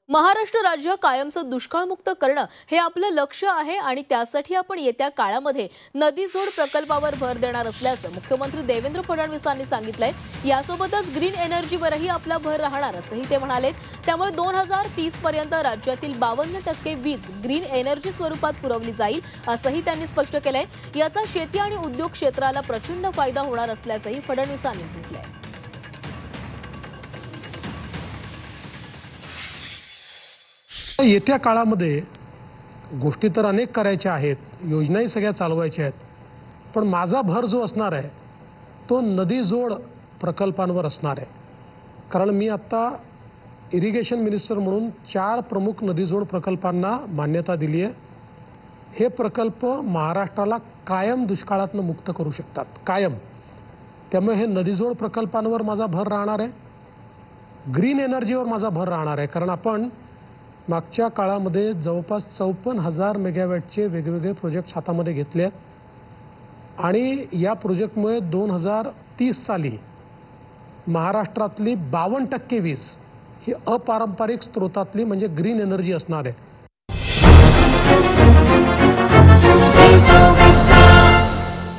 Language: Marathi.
महाराष्ट्र राज्य कायमचं दुष्काळमुक्त करणं हे आपलं लक्ष्य आहे आणि त्यासाठी आपण येत्या काळामध्ये नदी जोड प्रकल्पावर भर देणार असल्याचं मुख्यमंत्री देवेंद्र फडणवीसांनी सांगितलंय। यासोबतच ग्रीन एनर्जीवरही आपला भर राहणार असंही ते म्हणाले। त्यामुळे 2030 पर्यंत राज्यातील 52% वीज ग्रीन एनर्जी स्वरूपात पुरवली जाईल असंही त्यांनी स्पष्ट केलंय। याचा शेती आणि उद्योग क्षेत्राला प्रचंड फायदा होणार असल्याचंही फडणवीसांनी म्हटलंय। येत्या काळामध्ये गोष्टी तर अनेक करायच्या आहेत, योजनाही सगळ्या चालवायच्या आहेत, पण माझा भर जो असणार आहे तो नदी जोड प्रकल्पांवर असणार आहे। कारण मी आता इरिगेशन मिनिस्टर म्हणून 4 प्रमुख नदी जोड प्रकल्पांना मान्यता दिली आहे। हे प्रकल्प महाराष्ट्राला कायम दुष्काळातून मुक्त करू शकतात, कायम। त्यामुळे हे नदी जोड प्रकल्पांवर माझा भर राहणार आहे। ग्रीन एनर्जीवर माझा भर राहणार आहे, कारण आपण मागच्या काळामध्ये जवळपास 54,000 मेगावॅटचे वेगवेगळे प्रोजेक्ट हातामध्ये घेतले आहेत आणि या प्रोजेक्टमुळे 2030 साली महाराष्ट्रातली 52% वीज ही अपारंपरिक स्रोतातली म्हणजे ग्रीन एनर्जी असणार आहे।